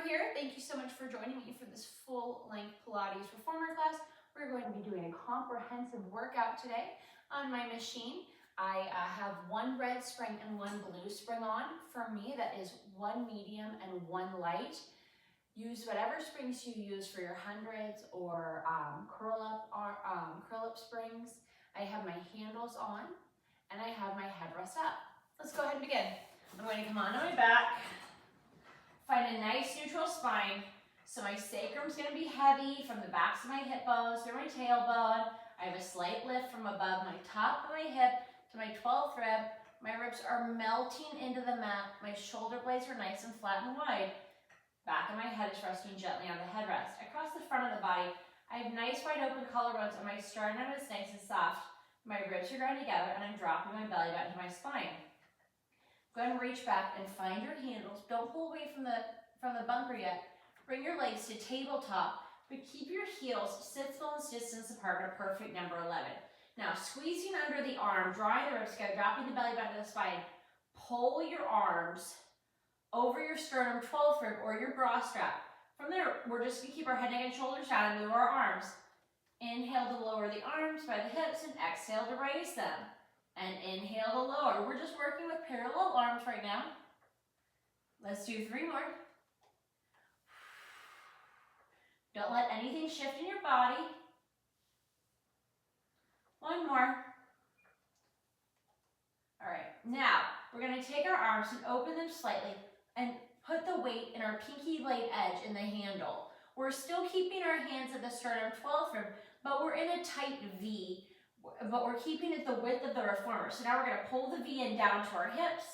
here. Thank you so much for joining me for this full-length Pilates Reformer class. We're going to be doing a comprehensive workout today on my machine. I have one red spring and one blue spring on. For me, that is one medium and one light. Use whatever springs you use for your hundreds or curl up springs. I have my handles on and I have my headrest up. Let's go ahead and begin. I'm going to come onto my back, find a nice neutral spine. So my sacrum's going to be heavy from the backs of my hip bones through my tailbone. I have a slight lift from above my top of my hip to my 12th rib. My ribs are melting into the mat. My shoulder blades are nice and flat and wide. Back of my head is resting gently on the headrest. Across the front of the body, I have nice wide open collarbones and my sternum is nice and soft. My ribs are drawn together and I'm dropping my belly button to my spine. Go ahead and reach back and find your handles. Don't pull away from the bunker yet. Bring your legs to tabletop, but keep your heels sits bones distance apart at a perfect number 11. Now, squeezing under the arm, drawing the ribs together, dropping the belly button to the spine. Pull your arms over your sternum 12th rib or your bra strap. From there, we're just going to keep our head, neck, and shoulders down and move our arms. Inhale to lower the arms by the hips and exhale to raise them. And inhale to lower. We're just working with parallel arms right now. Let's do 3 more. Don't let anything shift in your body. 1 more. All right, now we're going to take our arms and open them slightly and put the weight in our pinky blade edge in the handle. We're still keeping our hands at the sternum 12th rib, but we're in a tight V, but we're keeping it the width of the reformer. So now we're going to pull the V in down to our hips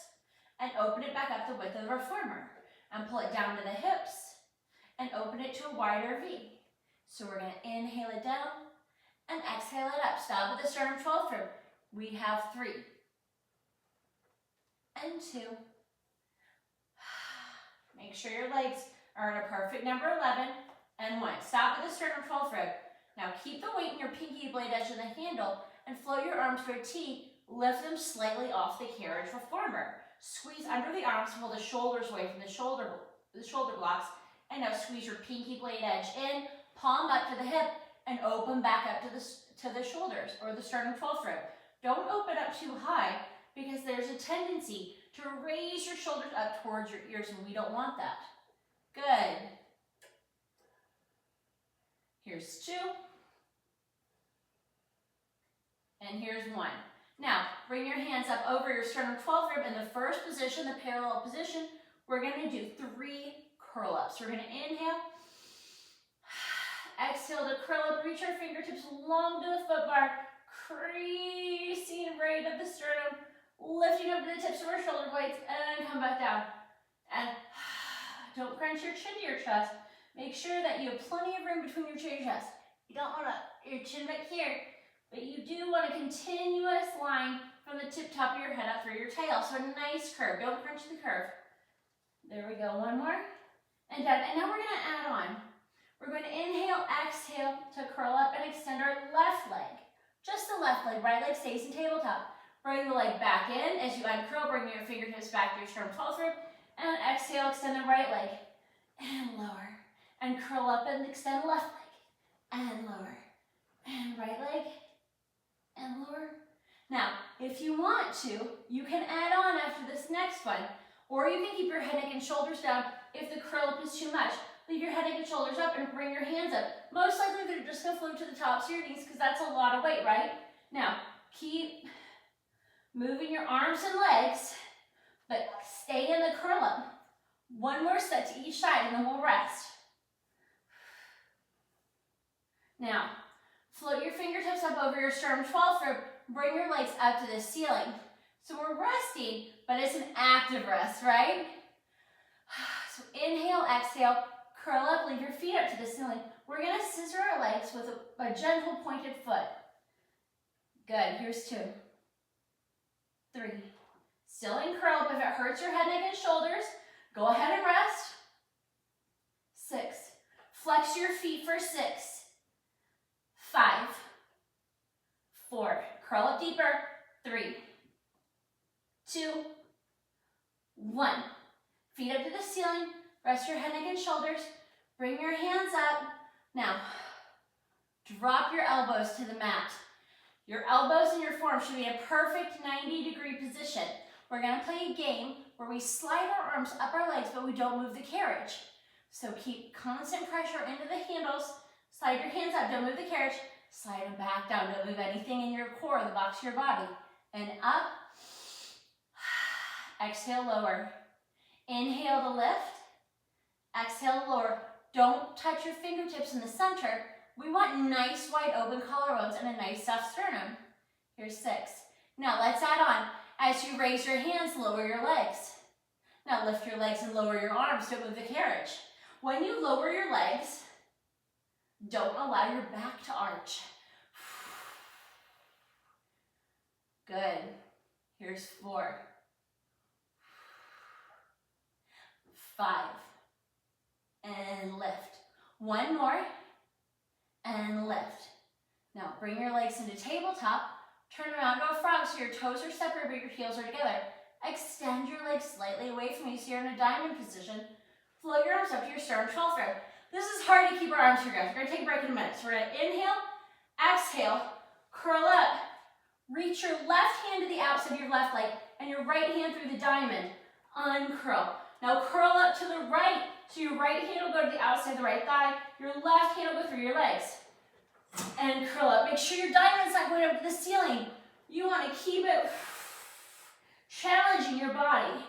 and open it back up the width of the reformer and pull it down to the hips and open it to a wider V. So we're going to inhale it down and exhale it up. Stop at the sternum 12th rib. We have 3 and 2. Make sure your legs are at a perfect number 11 and 1. Stop at the sternum 12th rib. Now keep the weight in your pinky blade edge of the handle and float your arms to a T. Lift them slightly off the carriage reformer. Squeeze under the arms, pull the shoulders away from the shoulder blocks. And now squeeze your pinky blade edge in, palm up to the hip, and open back up to the shoulders or the sternum 12th rib. Don't open up too high because there's a tendency to raise your shoulders up towards your ears, and we don't want that. Good. Here's 2. And here's 1. Now, bring your hands up over your sternum 12th rib in the first position, the parallel position. We're going to do 3 curl-ups. We're going to inhale. Exhale to curl up. Reach our fingertips long to the foot bar. Creasing right at the sternum. Lifting up to the tips of our shoulder blades and come back down. And don't crunch your chin to your chest. Make sure that you have plenty of room between your chin and your chest. You don't want your chin back here, but you do want a continuous line from the tip top of your head up through your tail. So a nice curve. Don't crunch the curve. There we go. 1 more. And done. And now we're going to add on. We're going to inhale, exhale to curl up and extend our left leg. Just the left leg. Right leg stays in tabletop. Bring the leg back in. As you uncurl, bring your fingertips back to your sternum 12th rib. And exhale, extend the right leg. And lower. And curl up and extend left leg. And lower. And right leg. And lower. Now, if you want to, you can add on after this next one. Or you can keep your head, neck, and shoulders down if the curl up is too much. Leave your head, neck, and shoulders up and bring your hands up. Most likely they're just going to float to the tops of your knees because that's a lot of weight, right? Now, keep moving your arms and legs, but stay in the curl up. 1 more set to each side and then we'll rest. Now, float your fingertips up over your sternum 12th rib. Bring your legs up to the ceiling. So we're resting, but it's an active rest, right? So inhale, exhale, curl up, leave your feet up to the ceiling. We're going to scissor our legs with a gentle pointed foot. Good, here's 2. 3. Still in curl up. If it hurts your head, neck, and shoulders, go ahead and rest. 6. Flex your feet for 6. 5. 4. Curl up deeper. 3. 2. 1. Feet up to the ceiling. Rest your head, neck, and shoulders. Bring your hands up. Now, drop your elbows to the mat. Your elbows and your forearms should be in a perfect 90-degree position. We're gonna play a game where we slide our arms up our legs, but we don't move the carriage. So keep constant pressure into the handles. Slide your hands up, don't move the carriage. Slide them back down, don't move anything in your core, the box of your body. And up. Exhale, lower. Inhale to lift. Exhale to lower. Don't touch your fingertips in the center. We want nice wide open collarbones and a nice soft sternum. Here's 6. Now let's add on. As you raise your hands, lower your legs. Now lift your legs and lower your arms. Don't move the carriage. When you lower your legs, don't allow your back to arch. Good. Here's 4. 5. And lift. 1 more. And lift. Now bring your legs into tabletop. Turn around to a frog so your toes are separate but your heels are together. Extend your legs slightly away from you so you're in a diamond position. Float your arms up to your sternum 12 thread. This is hard to keep our arms here, guys. We're going to take a break in a minute. So we're going to inhale, exhale, curl up. Reach your left hand to the outside of your left leg and your right hand through the diamond. Uncurl. Now curl up to the right. So your right hand will go to the outside of the right thigh. Your left hand will go through your legs. And curl up. Make sure your diamond's not going up to the ceiling. You want to keep it challenging your body.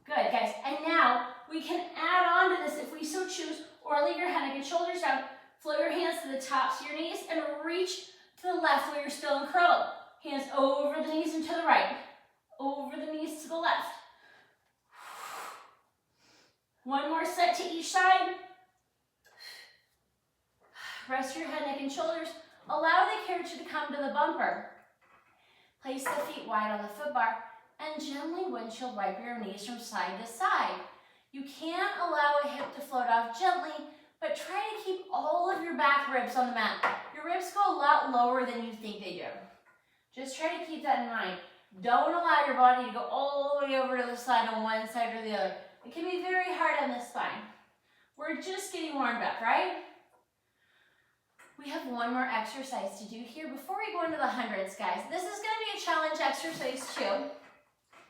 Good, guys. And now we can add on to this if we so choose, or leave your head, neck, and shoulders down. Float your hands to the tops of your knees and reach to the left while you're still in curl up. Hands over the knees and to the right. Over the knees to the left. 1 more set to each side. Rest your head, neck, and shoulders. Allow the carriage to come to the bumper. Place the feet wide on the foot bar and gently windshield wipe your knees from side to side. You can allow a hip to float off gently, but try to keep all of your back ribs on the mat. Your ribs go a lot lower than you think they do. Just try to keep that in mind. Don't allow your body to go all the way over to the side on one side or the other. It can be very hard on the spine. We're just getting warmed up, right? We have 1 more exercise to do here before we go into the hundreds, guys. This is going to be a challenge exercise too.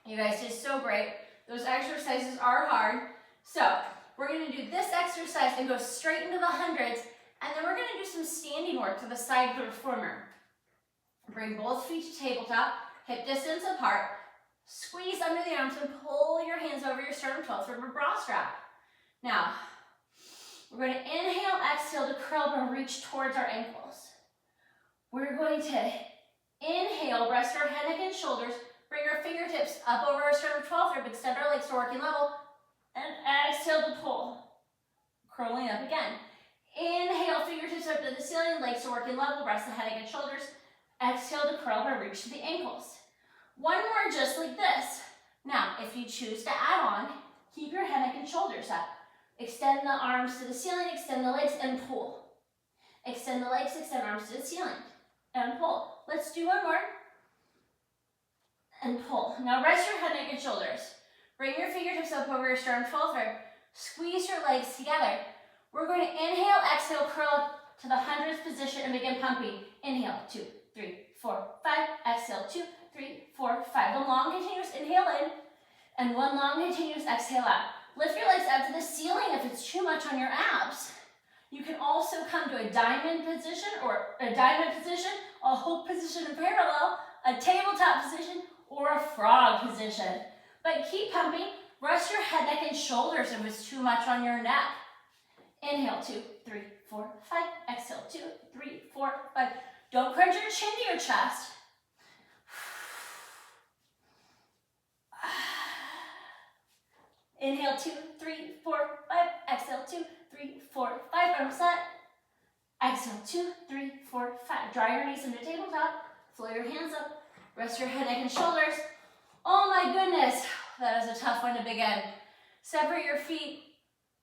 You guys did so great. Those exercises are hard. So we're going to do this exercise and go straight into the hundreds, and then we're going to do some standing work to the side of the reformer. Bring both feet to tabletop, hip distance apart. Squeeze under the arms and pull your hands over your sternum 12 for a bra strap. Now, we're going to inhale, exhale to curl up and reach towards our ankles. We're going to inhale, rest our head, neck, and shoulders. Bring our fingertips up over our sternum 12 rib, extend our legs to working level, and exhale to pull. Curling up again. Inhale, fingertips up to the ceiling, legs to working level, rest the head, neck, and shoulders. Exhale to curl up and reach to the ankles. 1 more just like this. Now, if you choose to add on, keep your head, neck, and shoulders up. Extend the arms to the ceiling, extend the legs, and pull. Extend the legs, extend arms to the ceiling, and pull. Let's do 1 more. And pull. Now rest your head, neck, and shoulders. Bring your fingertips up over your sternum 12 rib. Squeeze your legs together. We're going to inhale, exhale, curl up to the 100th position and begin pumping. Inhale, 2, 3, 4, 5. Exhale, 2, 3, 4, 5. 1 long continuous inhale in, and 1 long continuous exhale out. Lift your legs up to the ceiling if it's too much on your abs. You can also come to a diamond position, or a diamond position, a hook position in parallel, a tabletop position, or a frog position. But keep pumping. Rest your head, neck, and shoulders if it's too much on your neck. Inhale, 2, 3, 4, 5. Exhale, 2, 3, 4, 5. Don't crunch your chin to your chest. Inhale, 2, 3, 4, 5. Exhale, 2, 3, 4, 5. Arm set. Exhale, 2, 3, 4, 5. Draw your knees into tabletop. Float your hands up. Rest your head, neck, and shoulders. Oh my goodness, that is a tough one to begin. Separate your feet,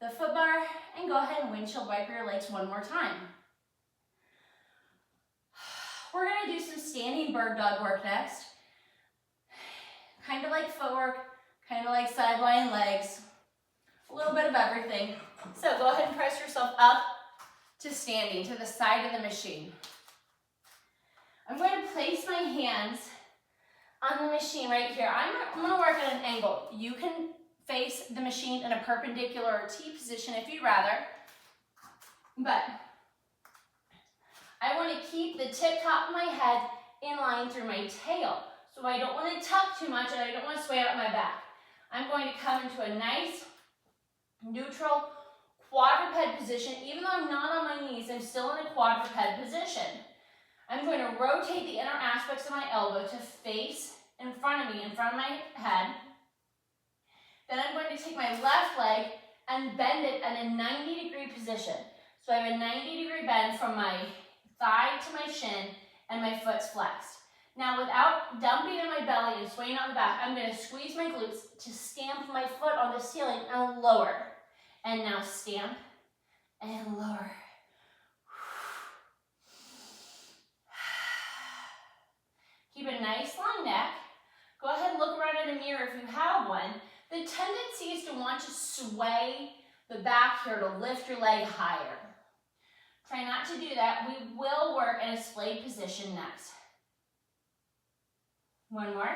the foot bar, and go ahead and windshield wipe your legs 1 more time. We're going to do some standing bird dog work next. Kind of like footwork, kind of like side lying legs. A little bit of of everything. So go ahead and press yourself up to standing, to the side of the machine. I'm going to place my hands on the machine right here. I'm going to work at an angle. You can face the machine in a perpendicular or T position if you'd rather, but I want to keep the tip top of my head in line through my tail. So I don't want to tuck too much and I don't want to sway out my back. I'm going to come into a nice, neutral quadruped position. Even though I'm not on my knees, I'm still in a quadruped position. I'm going to rotate the inner aspects of my elbow to face in front of me, in front of my head. Then I'm going to take my left leg and bend it in a 90-degree position. So I have a 90-degree bend from my thigh to my shin and my foot's flexed. Now without dumping in my belly and swaying on the back, I'm going to squeeze my glutes to stamp my foot on the ceiling and lower. And now stamp and lower. Keep a nice long neck. Go ahead and look around in a mirror if you have one. The tendency is to want to sway the back here to lift your leg higher. Try not to do that. We will work in a splayed position next. One more.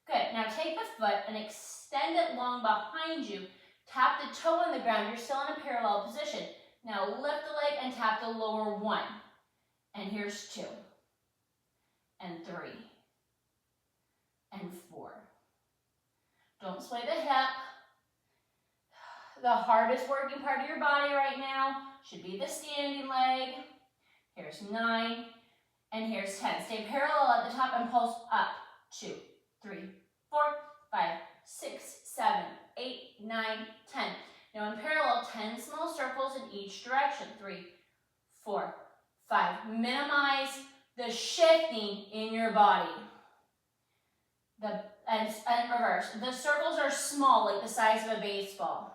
Good. Now take the foot and extend it long behind you. Tap the toe on the ground. You're still in a parallel position. Now lift the leg and tap the lower one. And here's 2. And 3. And 4. Don't sway the hip. The hardest working part of your body right now should be the standing leg. Here's 9. And here's 10. Stay parallel at the top and pulse up. 2, 3, 4, 5, 6, 7, 8, 9, 10. Now in parallel, 10 small circles in each direction. 3, 4, 5. Minimize the shifting in your body. And reverse. The circles are small, like the size of a baseball.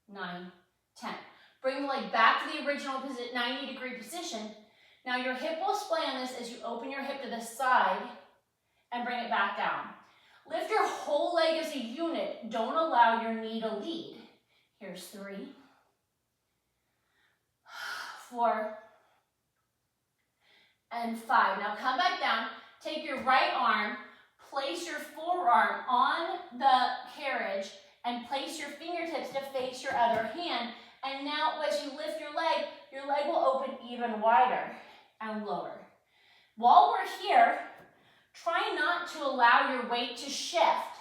9, 10. Bring the leg back to the original 90-degree position. Now your hip will splay on this as you open your hip to the side and bring it back down. Lift your whole leg as a unit. Don't allow your knee to lead. Here's 3, 4, and 5. Now come back down. Take your right arm, place your forearm on the carriage, and place your fingertips to face your other hand. And now as you lift your leg will open even wider and lower. While we're here, try not to allow your weight to shift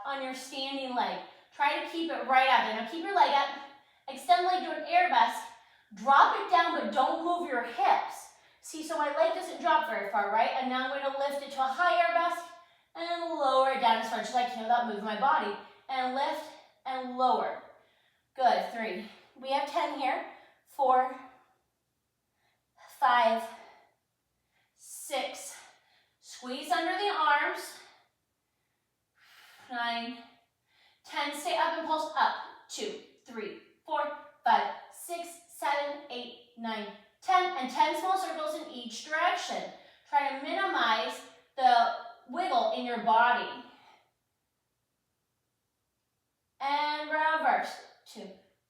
on your standing leg. Try to keep it right out there. Now keep your leg up, extend the leg to an arabesque, drop it down, but don't move your hips. See, so my leg doesn't drop very far, right? And now I'm going to lift it to a high arabesque and lower it down as much as I can without moving my body. And lift and lower. Good, 3. We have 10 here. 4, 5, 6. Squeeze under the arms. 9, 10. Stay up and pulse up. 2, 3, 4, 5, 6, 7, 8, 9, 10. And 10 small circles in each direction. Try to minimize the wiggle in your body. And reverse. 2,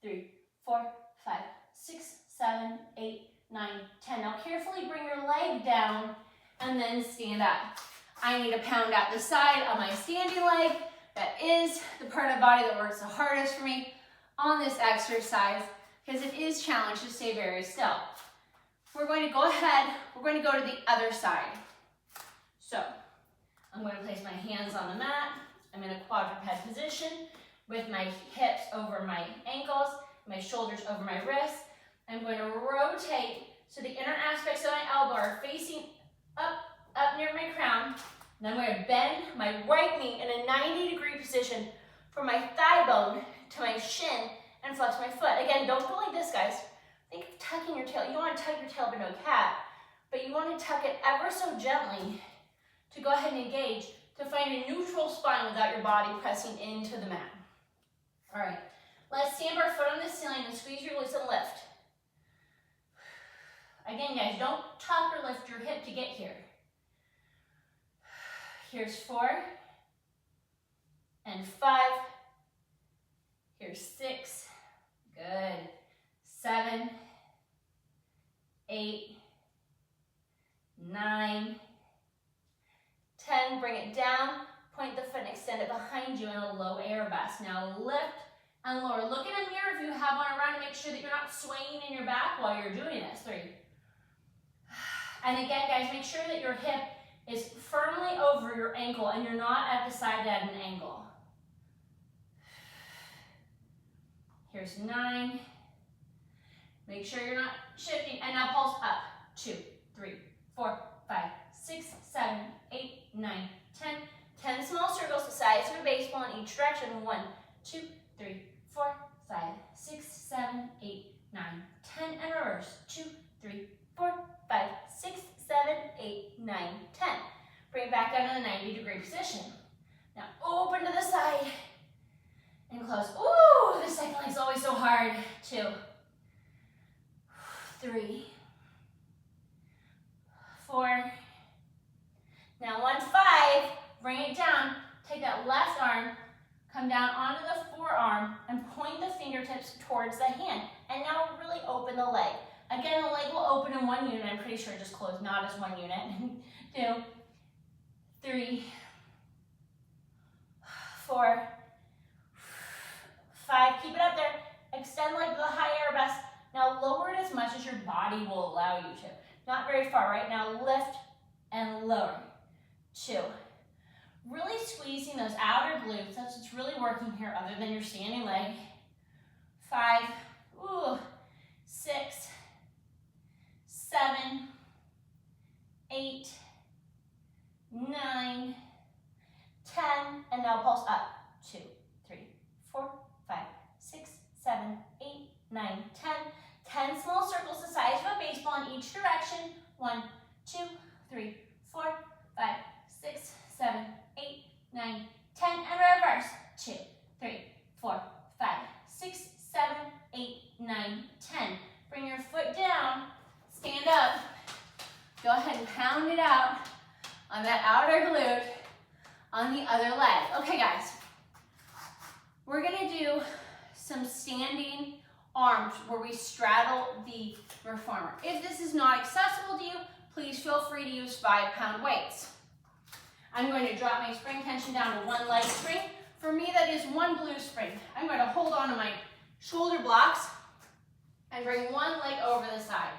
3, 4, 5, 6, 7, 8, 9, 10. Now carefully bring your leg down and then stand up. I need to pound out the side on my standing leg. That is the part of the body that works the hardest for me on this exercise because it is challenged to stay very still. We're going to go ahead, we're going to go to the other side. So I'm going to place my hands on the mat. I'm in a quadruped position with my hips over my ankles, my shoulders over my wrists. I'm going to rotate so the inner aspects of my elbow are facing up near my crown. And I'm going to bend my right knee in a 90-degree position from my thigh bone to my shin and flex my foot. Again, don't go like this, guys. Think of tucking your tail. You don't want to tuck your tail but no cat, but you want to tuck it ever so gently to go ahead and engage, to find a neutral spine without your body pressing into the mat. All right, let's stamp our foot on the ceiling and squeeze your glutes and lift. Again, guys, don't tuck or lift your hip to get here. Here's 4 and 5. Here's 6. Good. 7, 8, 9, 10. Bring it down. Point the foot and extend it behind you in a low arabesque. Now lift and lower. Look in a mirror if you have one around to make sure that you're not swaying in your back while you're doing this. 3. And again, guys, make sure that your hip is firmly over your ankle and you're not at the side at an angle. Here's 9. Make sure you're not shifting. And now pulse up. 2, 3, 4, 5, 6, 7, 8, 9, 10. 10 small circles the size of a baseball in each direction. 1, 2, 3, 4, 5, 6, 7, 8, 9, 10. And reverse. 2, 3, 4, 5, 6, 7, 8, 9, 10. Bring it back down to the 90-degree position. Now open to the side and close. Ooh, the second leg's always so hard. 2, 3, 4. Now 1, 5. Bring it down. Take that left arm, come down onto the forearm, and point the fingertips towards the hand. And now really open the leg. Again, the leg will open in one unit. I'm pretty sure it just closed not as one unit. 2, 3, 4, 5. Keep it up there. Extend like the high arabesque. Now lower it as much as your body will allow you to. Not very far, right? Now lift and lower. 2. Really squeezing those outer glutes. That's what's really working here other than your standing leg. 5. Ooh. 6. 7. 8. 9. 10. And now pulse up. 2, 3, 4, 5, 6, 7, 8, 9, 10. 10 small circles the size of a baseball in each direction. 1, 2, 3, 4, 5, 6, 7, 8, 9, 10. And reverse. 2, 3, 4, 5, 6, 7, 8, 9, 10. Bring your foot down. Stand up. Go ahead and pound it out on that outer glute on the other leg. Okay, guys. We're going to do some standing arms where we straddle the reformer. If this is not accessible to you, please feel free to use 5-pound weights. I'm going to drop my spring tension down to 1 leg spring. For me, that is 1 blue spring. I'm going to hold on to my shoulder blocks and bring 1 leg over the side.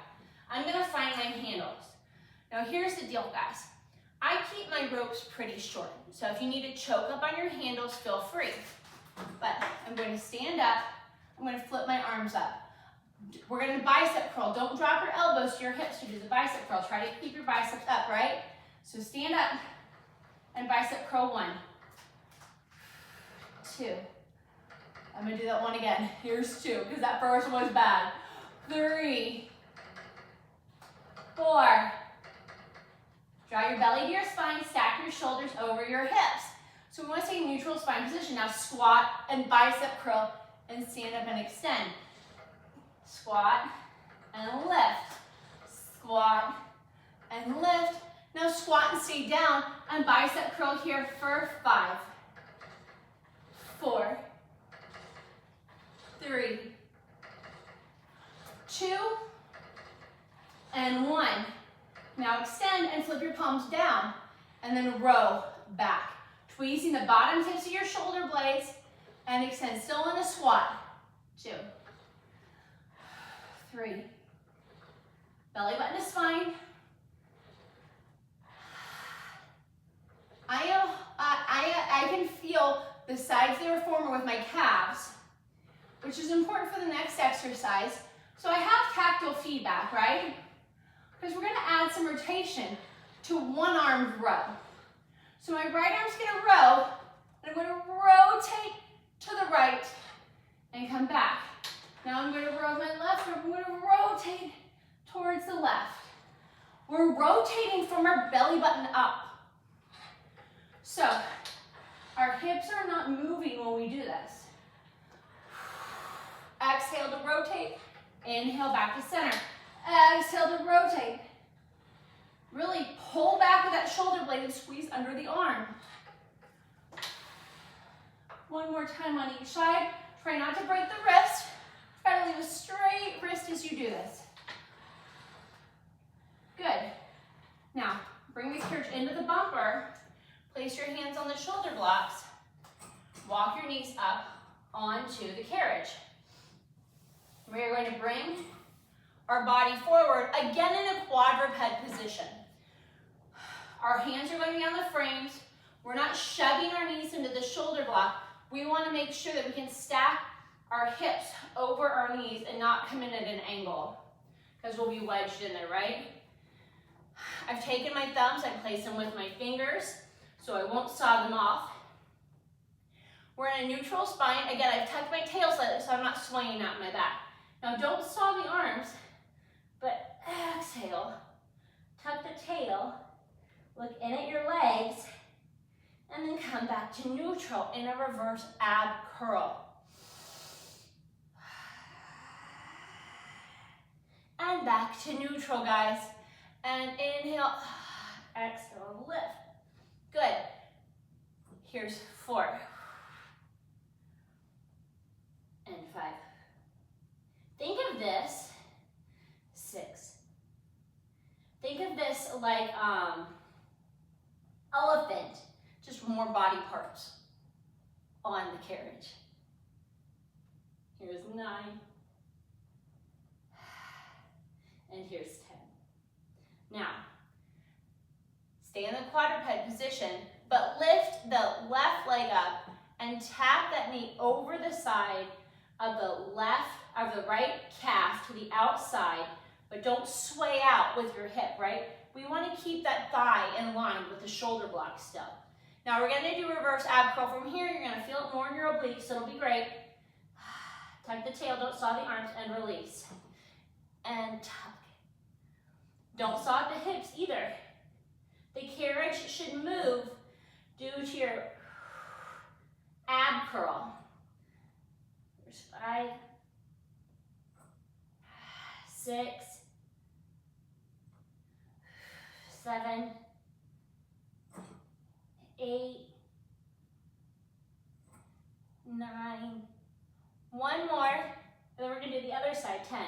I'm going to find my handles. Now here's the deal, guys. I keep my ropes pretty short, so if you need to choke up on your handles, feel free. But I'm going to stand up. I'm going to flip my arms up. We're going to bicep curl. Don't drop your elbows to your hips to do the bicep curl. Try to keep your biceps up, right? So stand up and bicep curl. 1, 2. I'm going to do that one again. Here's 2, because that first one was bad. 3, 4. Draw your belly to your spine. Stack your shoulders over your hips. So we want to stay in neutral spine position. Now squat and bicep curl and stand up and extend. Squat and lift. Squat and lift. Now squat and stay down and bicep curl here for 5, 4, 3, 2, and 1. Now extend and flip your palms down and then row back. Tweezing the bottom tips of your shoulder blades and extend. Still in a squat. 2, 3. Belly button to spine. I can feel the sides of the reformer with my calves, which is important for the next exercise. So I have tactile feedback, right? Because we're going to add some rotation to one-armed row. So my right arm's going to row, and I'm going to rotate to the right and come back. Now I'm going to row my left arm. I'm going to rotate towards the left. We're rotating from our belly button up. So our hips are not moving when we do this. Exhale to rotate. Inhale back to center. Exhale to rotate. Really pull back with that shoulder blade and squeeze under the arm. One more time on each side. Try not to break the wrist. Try to leave a straight wrist as you do this. Good. Now, bring the carriage into the bumper. Place your hands on the shoulder blocks. Walk your knees up onto the carriage. We are going to bring our body forward, again in a quadruped position. Our hands are going to be on the frames. We're not shoving our knees into the shoulder block. We want to make sure that we can stack our hips over our knees and not come in at an angle, because we'll be wedged in there, right? I've taken my thumbs, I place them with my fingers, so I won't saw them off. We're in a neutral spine. Again, I've tucked my tail slightly so I'm not swinging out my back. Now don't saw the arms, but exhale. Tuck the tail, look in at your legs, and then come back to neutral in a reverse ab curl. And back to neutral, guys. And inhale, exhale, lift. Good. Here's 4. And 5. Think of this, 6. Think of this like elephant, just more body parts on the carriage. Here's 9. And here's 10. Now, stay in the quadruped position, but lift the left leg up and tap that knee over the side of the right calf to the outside, but don't sway out with your hip, right? We want to keep that thigh in line with the shoulder block still. Now we're going to do reverse ab curl from here. You're going to feel it more in your obliques, so it'll be great. Tuck the tail, don't saw the arms, and release. And tuck. Don't saw at the hips either. The carriage should move due to your ab curl. There's 5, 6, 7, 8, 9. One more, and then we're going to do the other side, 10.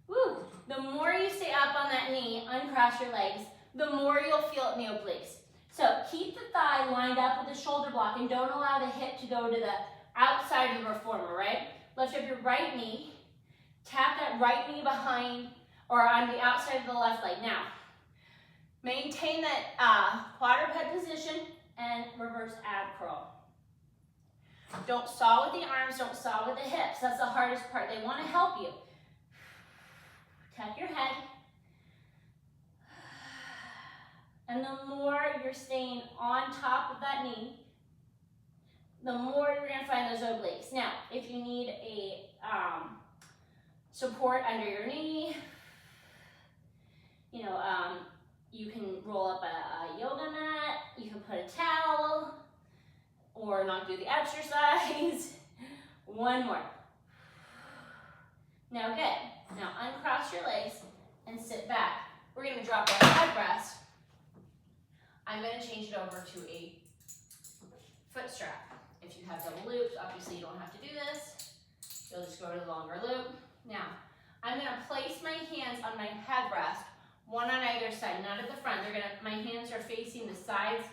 Woo! The more you stay up on that knee, uncross your legs, the more you'll feel it in the obliques. So keep the thigh lined up with the shoulder block and don't allow the hip to go to the outside of the reformer, right? Lift up your right knee, tap that right knee behind or on the outside of the left leg. Now, maintain that quadruped position and reverse ab curl. Don't saw with the arms, don't saw with the hips. That's the hardest part. They want to help you. Tuck your head. And the more you're staying on top of that knee, the more you're going to find those obliques. Now, if you need a support under your knee, you can roll up a yoga mat, you can put a towel, or not do the exercise. One more. Now good. Now uncross your legs and sit back. We're going to drop our head rest. I'm going to change it over to a foot strap. If you have double loops, obviously you don't have to do this. You'll just go to the longer loop. Now, I'm going to place my hands on my headrest, one on either side, not at the front. My hands are facing the sides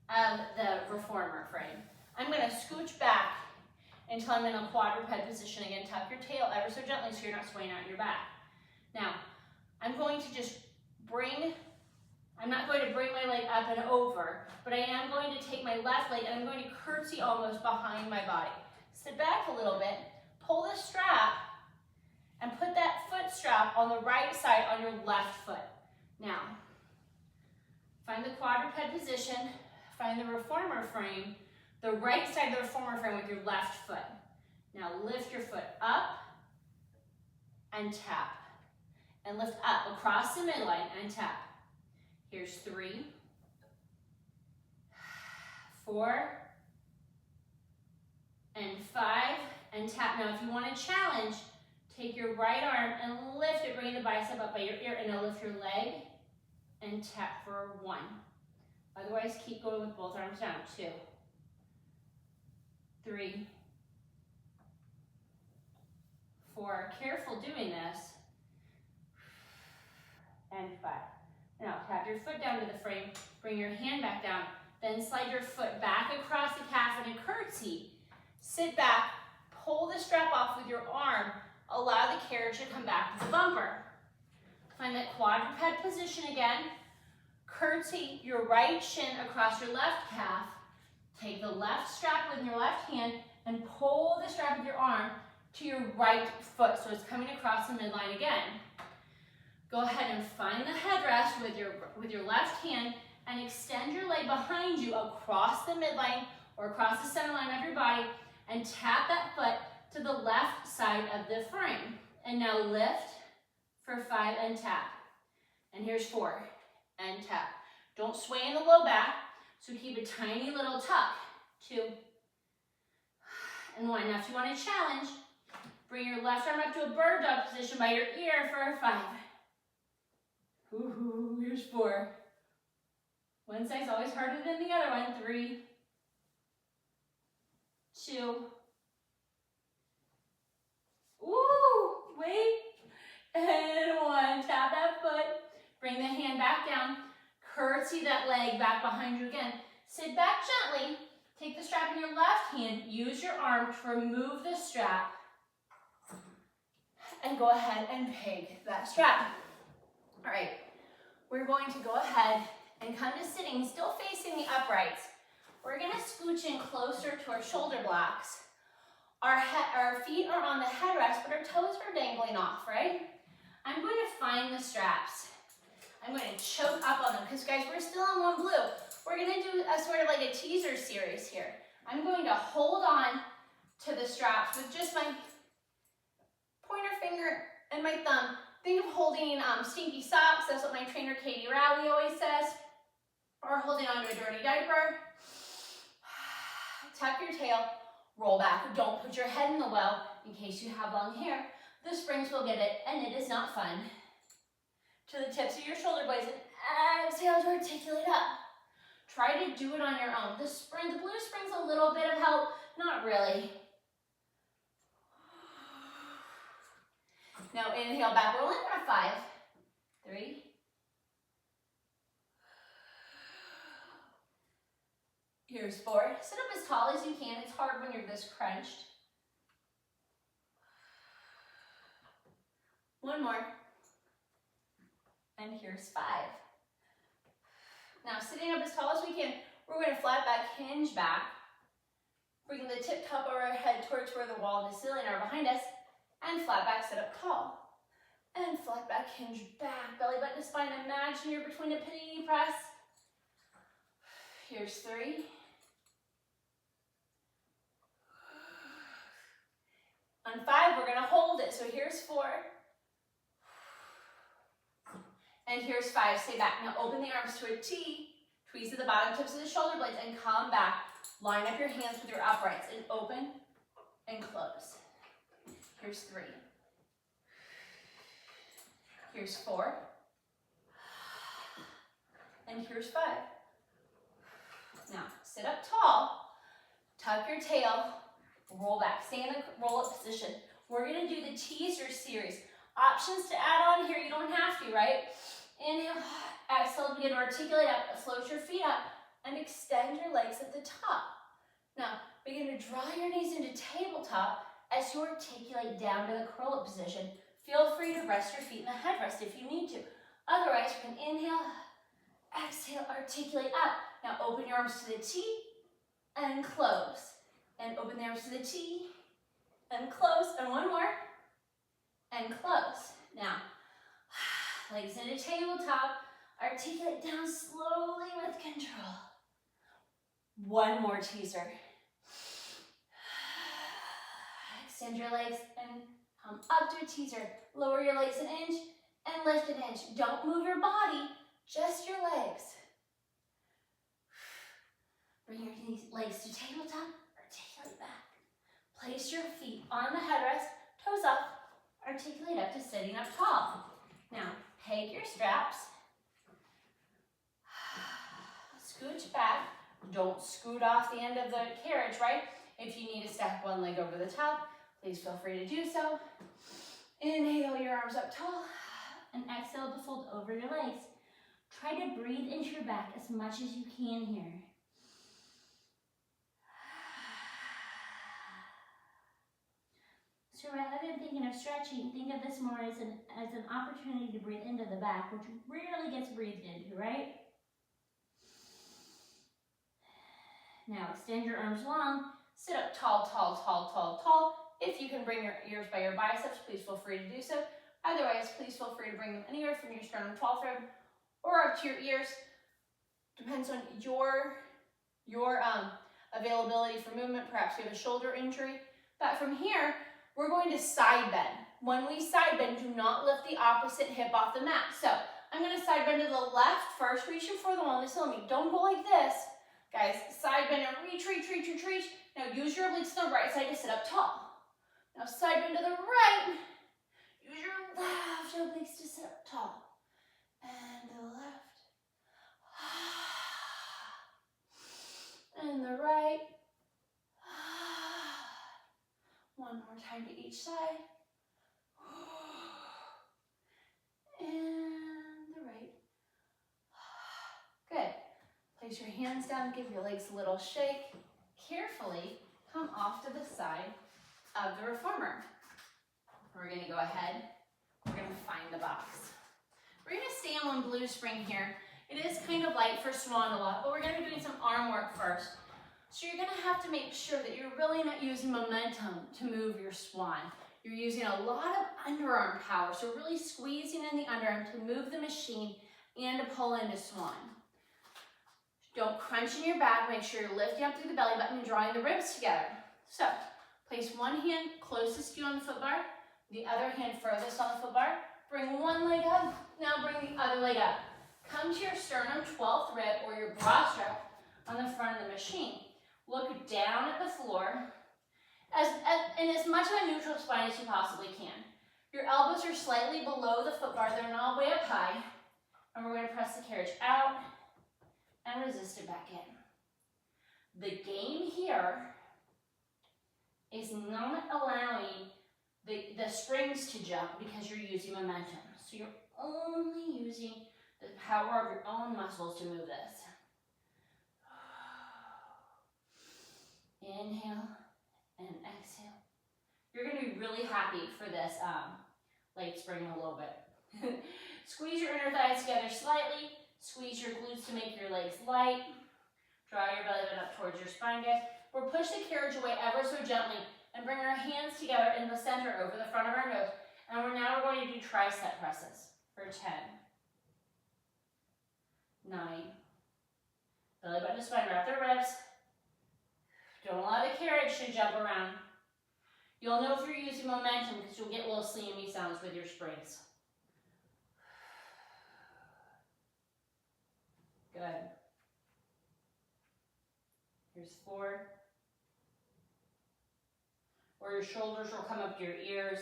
of the reformer frame. I'm going to scooch back until I'm in a quadruped position. Again, tuck your tail ever so gently so you're not swaying out your back. Now, I'm going to just I'm not going to bring my leg up and over, but I am going to take my left leg and I'm going to curtsy almost behind my body. Sit back a little bit, pull the strap, and put that foot strap on the right side on your left foot. Now, find the quadruped position, find the reformer frame, the right side of the reformer frame with your left foot. Now lift your foot up and tap. And lift up across the midline and tap. Here's 3, 4, and 5, and tap. Now if you want to challenge, take your right arm and lift it, bring the bicep up by your ear, and now lift your leg and tap for 1. Otherwise, keep going with both arms down. 2, 3, 4. Careful doing this. And 5. Now tap your foot down to the frame, bring your hand back down, then slide your foot back across the calf in a curtsy. Sit back, pull the strap off with your arm, allow the carriage to come back to the bumper. Find that quadruped position again. Curtsy your right shin across your left calf. Take the left strap with your left hand and pull the strap with your arm to your right foot so it's coming across the midline again. Go ahead and find the headrest with your left hand and extend your leg behind you across the midline or across the center line of your body and tap that foot to the left side of the frame. And now lift for 5 and tap. And here's 4 and tap. Don't sway in the low back, so keep a tiny little tuck. 2 and 1. Now if you want to challenge, bring your left arm up to a bird dog position by your ear for a 5. Ooh, here's 4. One side's always harder than the other one. 3, 2. Ooh, wait. And 1. Tap that foot. Bring the hand back down. Curtsy that leg back behind you again. Sit back gently. Take the strap in your left hand. Use your arm to remove the strap. And go ahead and peg that strap. All right. We're going to go ahead and come to sitting, still facing the uprights. We're going to scooch in closer to our shoulder blocks. Our feet are on the headrest, but our toes are dangling off, right? I'm going to find the straps. I'm going to choke up on them because, guys, we're still on one blue. We're going to do a sort of like a teaser series here. I'm going to hold on to the straps with just my pointer finger and my thumb. Think of holding stinky socks. That's what my trainer Katie Rowley always says. Or holding onto a dirty diaper. Tuck your tail, roll back. Don't put your head in the well in case you have long hair. The springs will get it, and it is not fun. To the tips of your shoulder blades, and exhale to articulate up. Try to do it on your own. The blue spring's a little bit of help, not really. Now inhale back, roll in for 5, 3. Here's 4. Sit up as tall as you can. It's hard when you're this crunched. 1 more. And here's 5. Now sitting up as tall as we can, we're going to flat back, hinge back. Bring the tip top of our head towards where the wall and the ceiling are behind us. And flat back, sit up tall. And flat back, hinge back. Belly button to spine. Imagine you're between a panini press. Here's 3. On 5, we're going to hold it. So here's 4. And here's 5. Stay back. Now open the arms to a T. Tweeze at the bottom tips of the shoulder blades and come back. Line up your hands with your uprights and open and close. Here's 3. Here's 4. And here's 5. Now, sit up tall, tuck your tail, roll back. Stay in the roll-up position. We're going to do the teaser series. Options to add on here, you don't have to, right? Inhale, exhale, begin to articulate up, float your feet up, and extend your legs at the top. Now, begin to draw your knees into tabletop as you articulate down to the curl-up position. Feel free to rest your feet in the headrest if you need to. Otherwise, you can inhale, exhale, articulate up. Now open your arms to the T and close. And open the arms to the T and close. And 1 more. And close. Now, legs into tabletop. Articulate down slowly with control. 1 more teaser. Extend your legs and come up to a teaser. Lower your legs an inch and lift an inch. Don't move your body, just your legs. Bring your legs to tabletop, articulate back. Place your feet on the headrest, toes up, articulate up to sitting up tall. Now, peg your straps. Scooch back. Don't scoot off the end of the carriage, right? If you need to stack 1 leg over the top, Please feel free to do so. Inhale your arms up tall, and exhale to fold over your legs. Try to breathe into your back as much as you can here. So rather than thinking of stretching, think of this more as an opportunity to breathe into the back, which rarely gets breathed into, right? Now extend your arms long, sit up tall, tall, tall, tall, tall. If you can bring your ears by your biceps, please feel free to do so. Otherwise, please feel free to bring them anywhere from your sternum 12th rib or up to your ears. Depends on your availability for movement. Perhaps you have a shoulder injury. But from here, we're going to side bend. When we side bend, do not lift the opposite hip off the mat. So I'm going to side bend to the left first, reaching for the wall. Listen to me. Don't go like this. Guys, side bend and reach, reach, reach, reach, reach. Now use your obliques to the right side to sit up tall. Now side bend to the right. Use your left obliques to sit up tall. And the left. And the right. One more time to each side. And the right. Good. Place your hands down, give your legs a little shake. Carefully come off to the side of the reformer. We're going to go ahead. We're going to find the box. We're going to stay on one blue spring here. It is kind of light for swan a lot, but we're going to be doing some arm work first. So you're going to have to make sure that you're really not using momentum to move your swan. You're using a lot of underarm power, so really squeezing in the underarm to move the machine and to pull into swan. Don't crunch in your back. Make sure you're lifting up through the belly button and drawing the ribs together. So place one hand closest to you on the foot bar, the other hand furthest on the foot bar. Bring one leg up. Now bring the other leg up. Come to your sternum 12th rib or your bra strap on the front of the machine. Look down at the floor in as much of a neutral spine as you possibly can. Your elbows are slightly below the foot bar. They're not way up high. And we're going to press the carriage out and resist it back in. The game here is not allowing the springs to jump because you're using momentum. So you're only using the power of your own muscles to move this. Inhale and exhale. You're going to be really happy for this leg spring a little bit. Squeeze your inner thighs together slightly. Squeeze your glutes to make your legs light. Draw your belly button up towards your spine, guys. We'll push the carriage away ever so gently and bring our hands together in the center over the front of our nose. And we're going to do tricep presses for 10, 9, belly button to spine, wrap the ribs. Don't allow the carriage to jump around. You'll know if you're using momentum because you'll get little slimy sounds with your springs. Good. Here's 4. Or your shoulders will come up to your ears.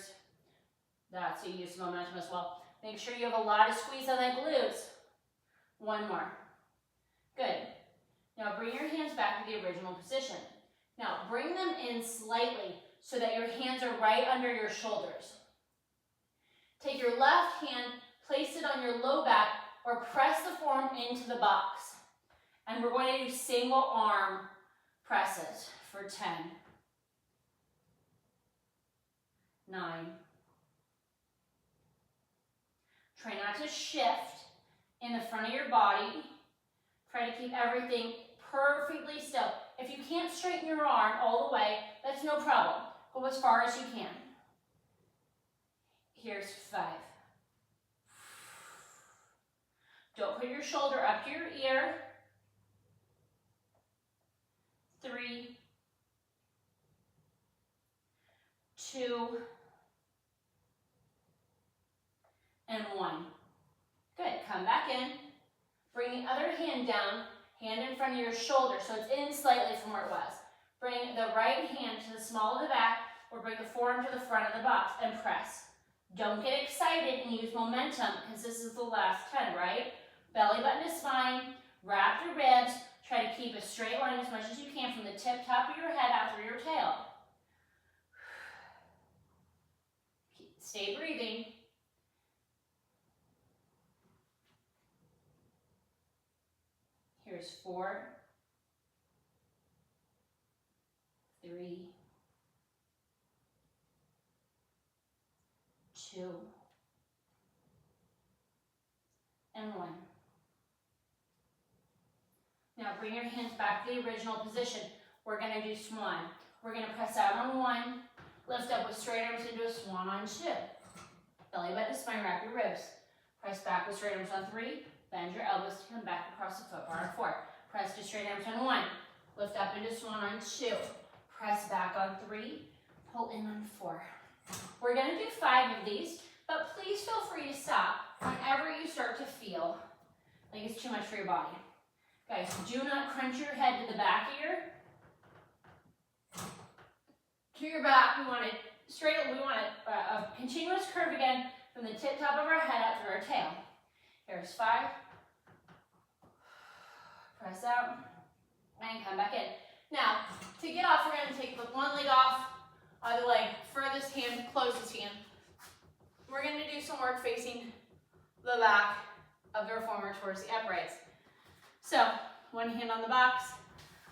That's how you use momentum as well. Make sure you have a lot of squeeze on the glutes. 1 more. Good. Now bring your hands back to the original position. Now bring them in slightly so that your hands are right under your shoulders. Take your left hand, place it on your low back, or press the forearm into the box. And we're going to do single arm presses for 10, 9. Try not to shift in the front of your body. Try to keep everything perfectly still. If you can't straighten your arm all the way, that's no problem. Go as far as you can. Here's 5. Don't put your shoulder up to your ear. 3, 2, and 1. Good. Come back in. Bring the other hand down, hand in front of your shoulder, so it's in slightly from where it was. Bring the right hand to the small of the back, or bring the forearm to the front of the box and press. Don't get excited and use momentum, because this is the last 10, right? Belly button to spine, wrap the ribs, try to keep a straight line as much as you can from the tip top of your head out through your tail. Stay breathing. Here's 4, 3, 2, and 1. Now bring your hands back to the original position. We're going to do swan. We're going to press out on 1, lift up with straight arms into a swan on 2. Belly button to spine, wrap your ribs. Press back with straight arms on 3, bend your elbows to come back across the foot bar on 4. Press to straight arms on 1, lift up into swan on 2. Press back on 3, pull in on 4. We're going to do 5 of these, but please feel free to stop whenever you start to feel like it's too much for your body. Guys, do not crunch your head to the back here. To your back, we want it straight, we want a continuous curve again from the tip top of our head up through our tail. Here's 5. Press out and come back in. Now, to get off, we're going to take the one leg off, other leg, furthest hand, closest hand. We're going to do some work facing the back of the reformer towards the uprights. So, one hand on the box,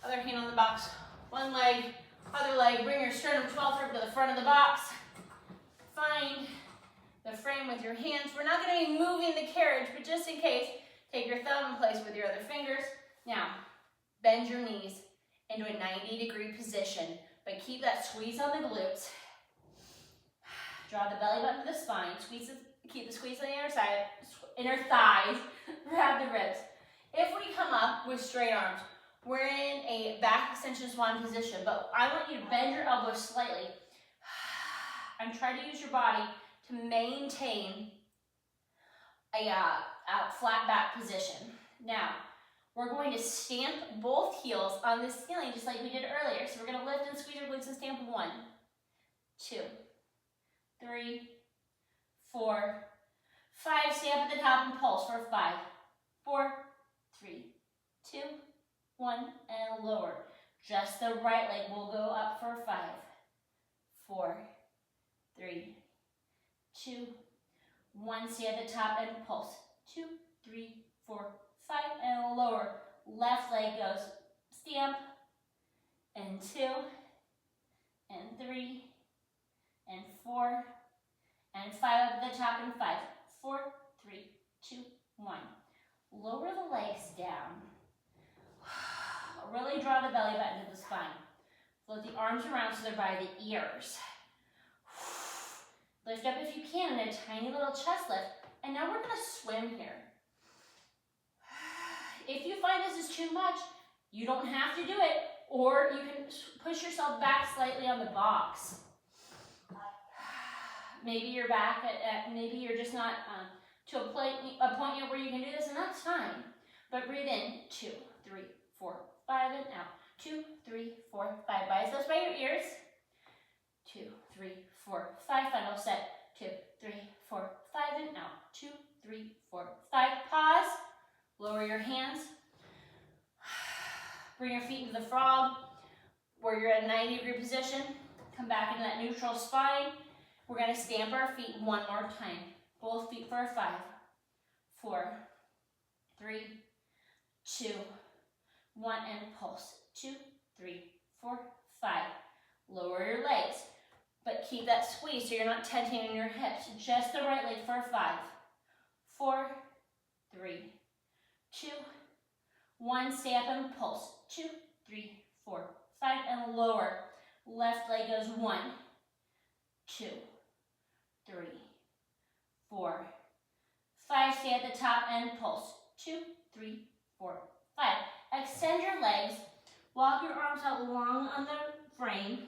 other hand on the box, one leg, other leg. Bring your sternum 12 rib to the front of the box. Find the frame with your hands. We're not going to be moving the carriage, but just in case, take your thumb and place with your other fingers. Now, bend your knees into a 90-degree position, but keep that squeeze on the glutes. Draw the belly button to the spine. Keep the squeeze on the inner side, inner thighs. Grab the ribs. If we come up with straight arms, we're in a back extension swan position, but I want you to bend your elbows slightly and try to use your body to maintain a flat back position. Now, we're going to stamp both heels on the ceiling just like we did earlier. So we're going to lift and squeeze our glutes and stamp 1, 2, 3, 4, 5. Stamp at the top and pulse for 5, 4, 3, 2, 1, and lower. Just the right leg will go up for 5, 4, 3, 2, 1. Stay at the top and pulse. 2, 3, 4, 5, and lower. Left leg goes stamp, and 2, and 3, and 4, and 5 up at the top, and 5, 4, 3, 2, 1. Lower the legs down. Really draw the belly button to the spine. Float the arms around so they're by the ears. Lift up if you can in a tiny little chest lift. And now we're going to swim here. If you find this is too much, you don't have to do it, or you can push yourself back slightly on the box. Maybe you're back maybe you're just not to a point yet where you can do this, and that's fine. But breathe in, 2, 3, 4, 5, and out. 2, 3, 4, 5. Biceps by your ears. 2, 3, 4, 5. Final set. 2, 3, 4, 5, and out. 2, 3, 4, 5. Pause. Lower your hands. Bring your feet into the frog, where you're in a 90-degree position. Come back into that neutral spine. We're going to stamp our feet one more time. Both feet for a 5, 4, 3, 2, 1, and pulse. 2, 3, 4, 5. Lower your legs, but keep that squeeze so you're not tensioning your hips. Just the right leg for a 5, 4, 3, 2, 1. Stay up and pulse. 2, 3, 4, 5, and lower. Left leg goes 1, 2, 3, 4, 5. Stay at the top and pulse. 2, 3, 4, 5. Extend your legs. Walk your arms out long on the frame.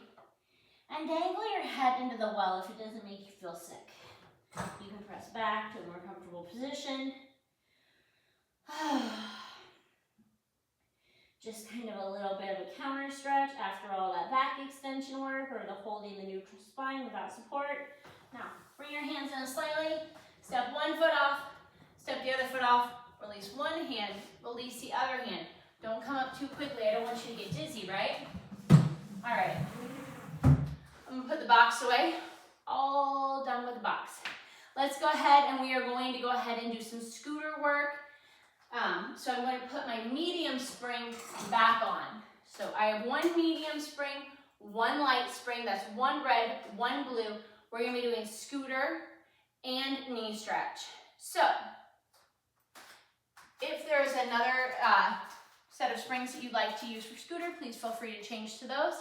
And dangle your head into the well if it doesn't make you feel sick. You can press back to a more comfortable position. Just kind of a little bit of a counter stretch after all that back extension work or the holding the neutral spine without support. Now, bring your hands in slightly. Step one foot off, step the other foot off. Release one hand, release the other hand. Don't come up too quickly. I don't want you to get dizzy, right? All right. I'm going to put the box away. All done with the box. let's go ahead and we are going to go ahead and do some scooter work. So I'm going to put my medium spring back on. So I have one medium spring, one light spring, that's one red, one blue. We're going to be doing scooter and knee stretch. So if there's another set of springs that you'd like to use for scooter, please feel free to change to those.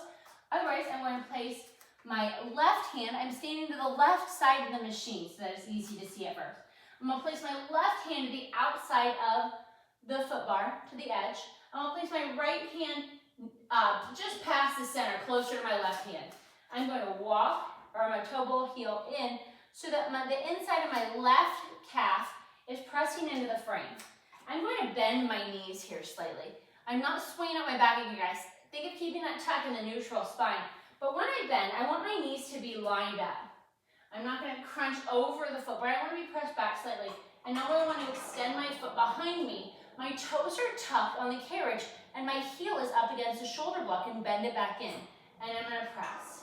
Otherwise, I'm going to place my left hand, I'm standing to the left side of the machine so that it's easy to see at first. I'm going to place my left hand to the outside of the foot bar, to the edge. I'm going to place my right hand just past the center, closer to my left hand. I'm going to walk, or my toe ball heel in, so that the inside of my left calf is pressing into the frame. I'm going to bend my knees here slightly. I'm not swaying out my back again, guys. Think of keeping that tuck in the neutral spine. But when I bend, I want my knees to be lined up. I'm not going to crunch over the foot, but I want to be pressed back slightly. And now I want to extend my foot behind me. My toes are tucked on the carriage, and my heel is up against the shoulder block, and bend it back in. And I'm going to press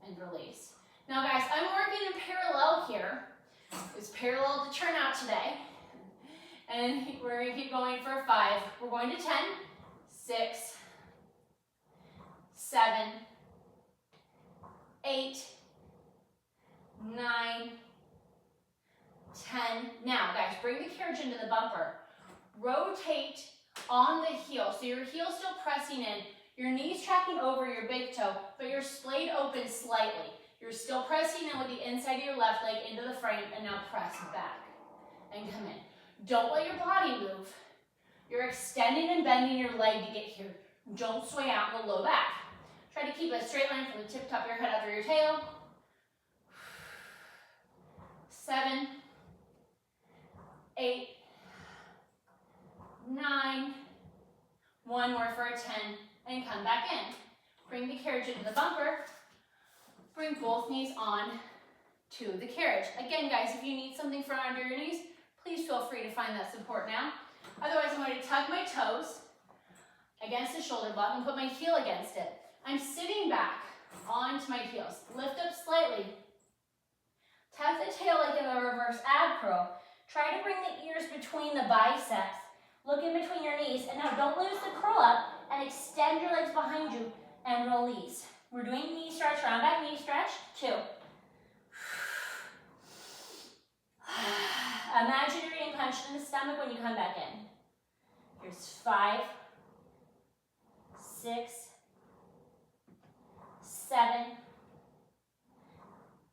and release. Now guys, I'm working in parallel here. It's parallel to turnout today. And we're going to keep going for 5. We're going to 10, 6, 7, 8, 9, 10. Now guys, bring the carriage into the bumper. Rotate on the heel, so your heel's still pressing in. Your knee's tracking over your big toe, but you're splayed open slightly. You're still pressing in with the inside of your left leg into the frame, and now press back and come in. Don't let your body move. You're extending and bending your leg to get here. Don't sway out in the low back. Try to keep a straight line from the tip top of your head up through your tail. 7, 8, 9, one more for a 10, and come back in. Bring the carriage into the bumper. Bring both knees on to the carriage. Again, guys, if you need something for under your knees, please feel free to find that support now. Otherwise, I'm going to tuck my toes against the shoulder block and put my heel against it. I'm sitting back onto my heels. Lift up slightly. Tuck the tail like in a reverse ab curl. Try to bring the ears between the biceps. Look in between your knees. And now don't lose the curl up and extend your legs behind you and release. We're doing knee stretch, round back knee stretch. 2. Imagine you're getting punched in the stomach when you come back in. Here's 5, 6, 7,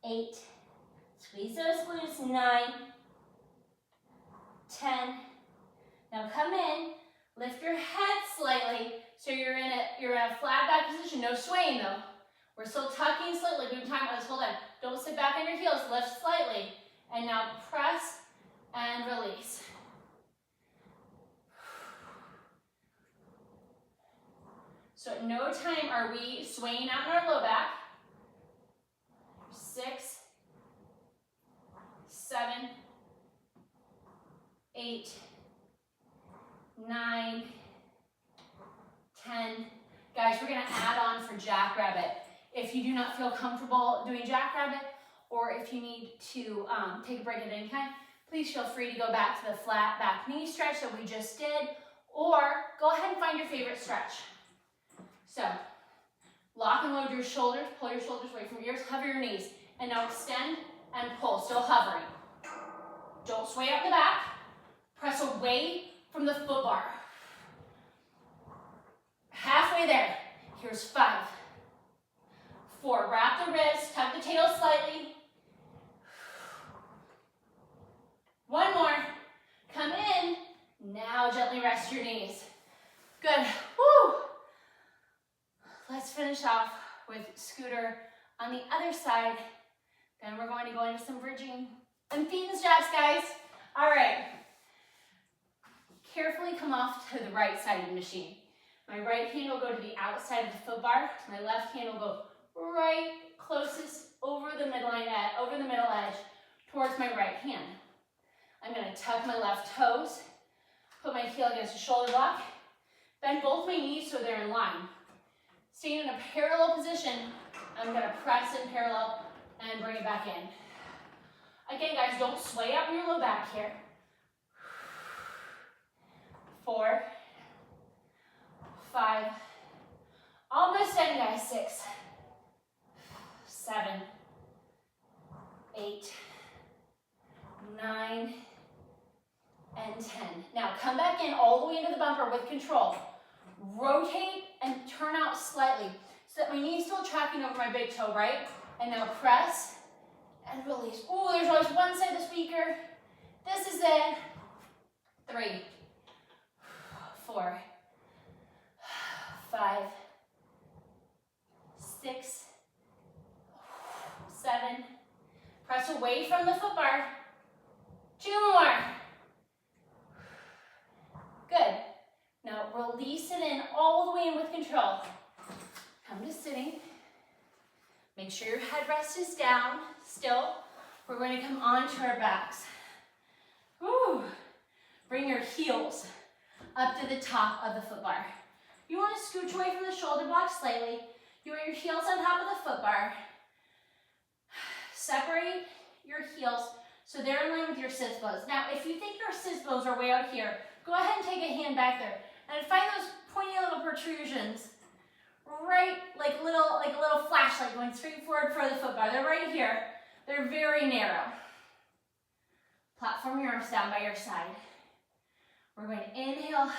8, squeeze those glutes, 9, 10. Now come in, lift your head slightly so you're in a flat back position, no swaying though. We're still tucking slightly, we've been talking about this whole time. Don't sit back on your heels, lift slightly. And now press and release. So at no time are we swaying out in our low back. 6, 7, 8, 9, 10. Guys, we're going to add on for jackrabbit. If you do not feel comfortable doing jackrabbit, or if you need to take a break at any time, please feel free to go back to the flat back knee stretch that we just did, or go ahead and find your favorite stretch. So, lock and load your shoulders, pull your shoulders away from your ears, hover your knees, and now extend and pull, still hovering. Don't sway out the back, press away from the foot bar. Halfway there, here's 5, 4, wrap the wrists, tuck the tail slightly. 1 more, come in, now gently rest your knees. Good, woo! Let's finish off with scooter on the other side. Then we're going to go into some bridging and feet and straps, guys. All right, carefully come off to the right side of the machine. My right hand will go to the outside of the foot bar. My left hand will go right closest over the middle edge towards my right hand. I'm going to tuck my left toes, put my heel against the shoulder block, bend both my knees so they're in line. Staying in a parallel position, I'm going to press in parallel and bring it back in. Again, guys, don't sway out in your low back here. 4, 5, almost done, guys. 6, 7, 8, 9, and 10. Now come back in all the way into the bumper with control. Rotate and turn out slightly so that my knee's still tracking over my big toe, right? And now press and release. Ooh, there's always one side that's weaker. This is it. 3, 4, 5, 6, 7. Press away from the foot bar. 2 more. Good. Now release it in all the way in with control. Come to sitting. Make sure your headrest is down still. We're going to come onto our backs. Woo. Bring your heels up to the top of the foot bar. You want to scooch away from the shoulder block slightly. You want your heels on top of the foot bar. Separate your heels so they're in line with your sits bones. Now, if you think your sits bones are way out here, go ahead and take a hand back there and find those pointy little protrusions, right, like a little flashlight going straight forward for the foot bar. They're right here. They're very narrow. Platform your arms down by your side. We're going to inhale,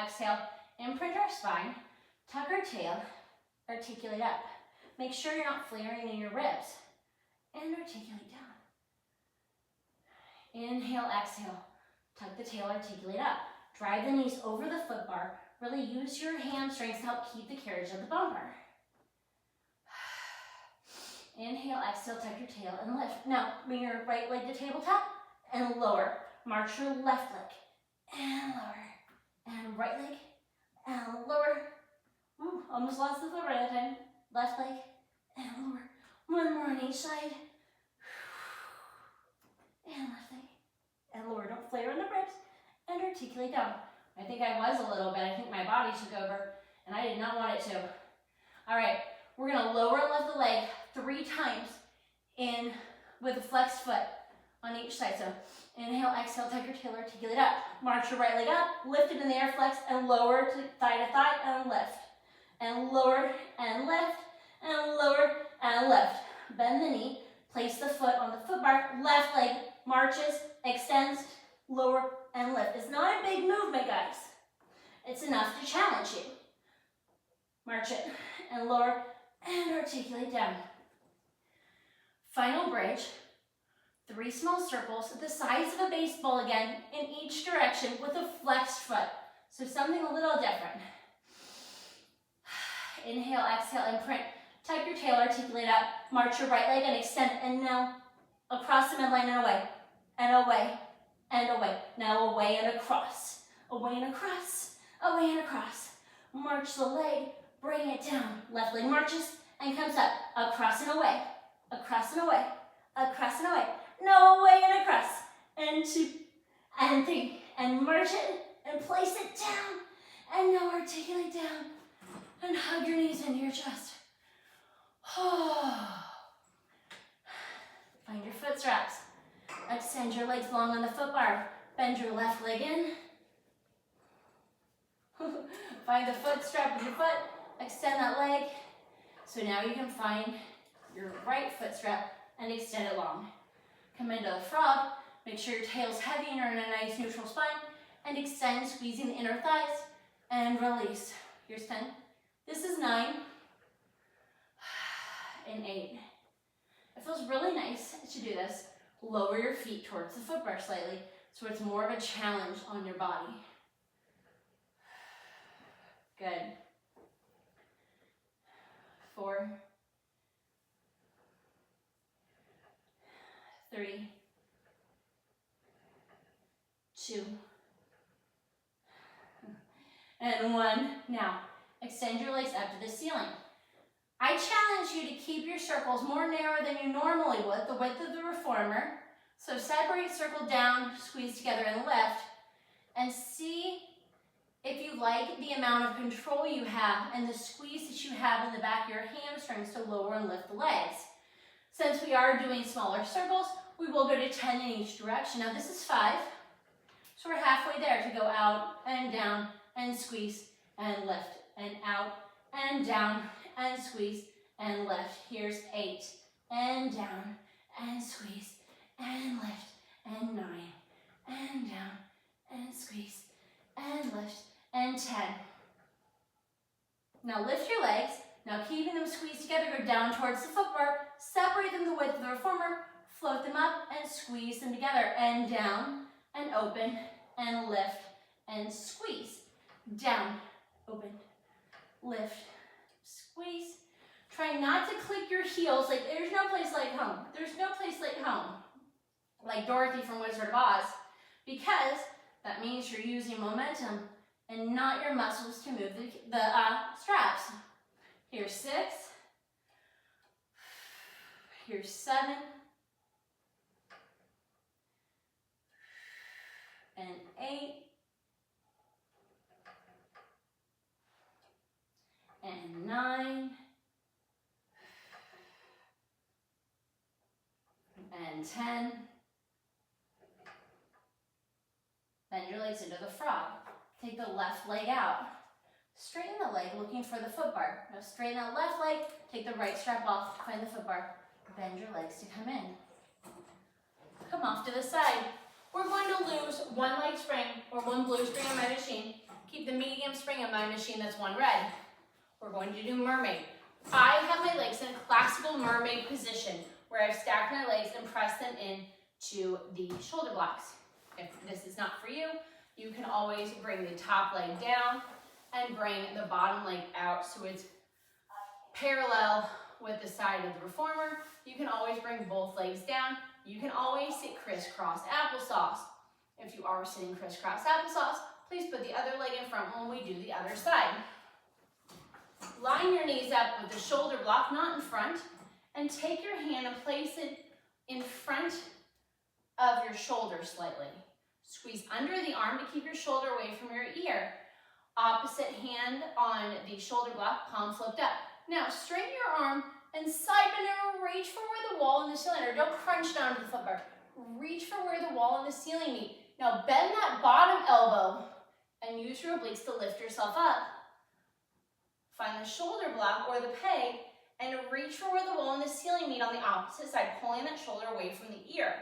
exhale, imprint our spine, tuck our tail, articulate up. Make sure you're not flaring in your ribs, and articulate down. Inhale, exhale, tuck the tail, articulate up. Drive the knees over the foot bar. Really use your hamstrings to help keep the carriage of the bumper. Inhale, exhale, tuck your tail and lift. Now, bring your right leg to tabletop and lower. March your left leg and lower. And right leg and lower. Ooh, almost lost the foot right at time. Left leg and lower. One more on each side. And left leg and lower. Don't flare in the ribs. And articulate down. I think I was a little bit. I think my body took over, and I did not want it to. All right, we're going to lower and lift the leg 3 times in with a flexed foot on each side. So inhale, exhale, tuck your tail, articulate up. March your right leg up, lift it in the air, flex, and lower to thigh, and lift. And lower, and lift, and lower, and lift. Bend the knee, place the foot on the foot bar, left leg marches, extends, lower, and lift. It's not a big movement, guys. It's enough to challenge you. March it, and lower, and articulate down. Final bridge. 3 small circles the size of a baseball again in each direction with a flexed foot. So something a little different. Inhale, exhale, imprint. Tuck your tail, articulate up. March your right leg and extend. And now across the midline and away. And away. And away. Now away and across. Away and across. Away and across. March the leg. Bring it down. Left leg marches and comes up. Across and away. Across and away. Across and away. No, away and across. And 2. And 3. And march it. And place it down. And now articulate down. And hug your knees into your chest. Find your foot straps. Extend your legs long on the foot bar. Bend your left leg in. Find the foot strap with your foot. Extend that leg. So now you can find your right foot strap and extend it long. Come into the frog. Make sure your tail's heavy and you're in a nice neutral spine. And extend, squeezing the inner thighs. And release. Here's 10. This is 9. And 8. It feels really nice to do this. Lower your feet towards the foot bar slightly so it's more of a challenge on your body. Good. 4, 3, 2, and 1. Now, extend your legs up to the ceiling. I challenge you to keep your circles more narrow than you normally would, the width of the reformer. So separate, circle down, squeeze together and lift. And see if you like the amount of control you have and the squeeze that you have in the back of your hamstrings to lower and lift the legs. Since we are doing smaller circles, we will go to 10 in each direction. Now this is 5, so we're halfway there to go out and down and squeeze and lift and out and down and squeeze and lift. Here's 8 and down and squeeze and lift and 9 and down and squeeze and lift and 10. Now lift your legs. Now keeping them squeezed together, go down towards the foot bar, separate them the width of the reformer, float them up and squeeze them together and down and open and lift and squeeze. Down, open, lift, squeeze. Try not to click your heels. Like there's no place like home. There's no place like home. Like Dorothy from Wizard of Oz. Because that means you're using momentum and not your muscles to move the straps. Here's 6. Here's 7. And 8. And 9. And 10. Bend your legs into the frog. Take the left leg out. Straighten the leg, looking for the foot bar. Now straighten that left leg, take the right strap off, find the foot bar. Bend your legs to come in. Come off to the side. We're going to lose one leg spring or one blue spring on my machine. Keep the medium spring on my machine, that's one red. We're going to do mermaid. I have my legs in classical mermaid position where I've stacked my legs and pressed them in to the shoulder blocks. If this is not for you, you can always bring the top leg down and bring the bottom leg out so it's parallel with the side of the reformer. You can always bring both legs down. You can always sit crisscross applesauce. If you are sitting crisscross applesauce, please put the other leg in front when we do the other side. Line your knees up with the shoulder block, not in front, and take your hand and place it in front of your shoulder slightly. Squeeze under the arm to keep your shoulder away from your ear. Opposite hand on the shoulder block, palm flipped up. Now straighten your arm and side bend or reach for where the wall and the ceiling are. Don't crunch down to the foot bar. Reach for where the wall and the ceiling meet. Now bend that bottom elbow and use your obliques to lift yourself up. Find the shoulder block or the peg and reach for where the wall and the ceiling meet on the opposite side, pulling that shoulder away from the ear.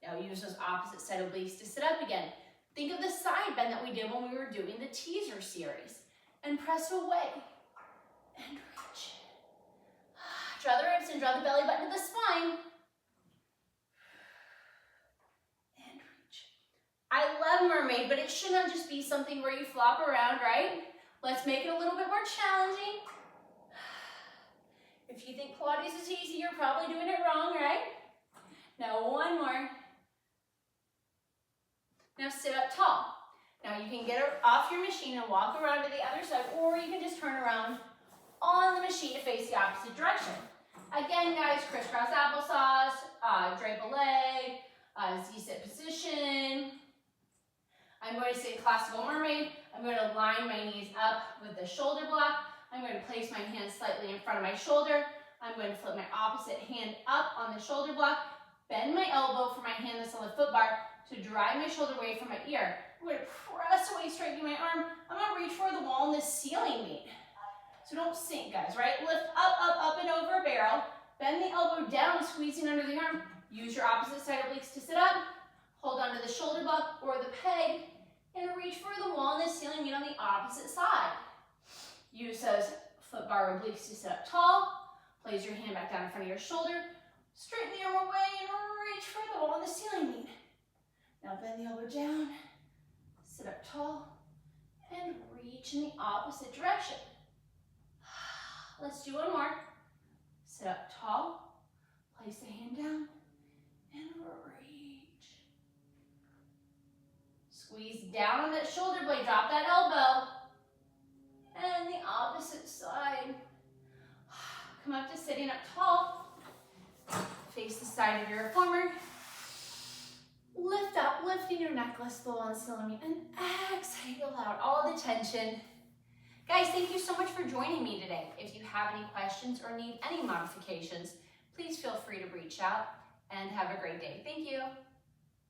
Now use those opposite side obliques to sit up again. Think of the side bend that we did when we were doing the teaser series. And press away. And reach. Draw the ribs and draw the belly button to the spine. And reach. I love mermaid, but it should not just be something where you flop around, right? Let's make it a little bit more challenging. If you think Pilates is easy, you're probably doing it wrong, right? Now one more. Now sit up tall. Now you can get off your machine and walk around to the other side, or you can just turn around on the machine to face the opposite direction. Again, guys, crisscross applesauce, drape a leg, Z-sit position. I'm going to sit classical mermaid. I'm going to line my knees up with the shoulder block. I'm going to place my hand slightly in front of my shoulder. I'm going to flip my opposite hand up on the shoulder block, bend my elbow for my hand that's on the foot bar to drive my shoulder away from my ear. I'm going to press away, straightening my arm. I'm going to reach for the wall and the ceiling meet. So don't sink, guys, right? Lift up, up, up and over a barrel. Bend the elbow down, squeezing under the arm. Use your opposite side obliques to sit up. Hold onto the shoulder block or the peg and reach for the wall and the ceiling meet on the opposite side. Use those foot bar obliques to sit up tall. Place your hand back down in front of your shoulder. Straighten the arm away and reach for the wall and the ceiling meet. Now bend the elbow down, sit up tall, and reach in the opposite direction. Let's do one more. Sit up tall, place the hand down, and reach. Squeeze down on that shoulder blade, drop that elbow. And the opposite side. Come up to sitting up tall. Face the side of your reformer. Lift up, lifting your necklace, the wall and ceiling, and exhale out all the tension. Guys, thank you so much for joining me today. If you have any questions or need any modifications, please feel free to reach out and have a great day. Thank you.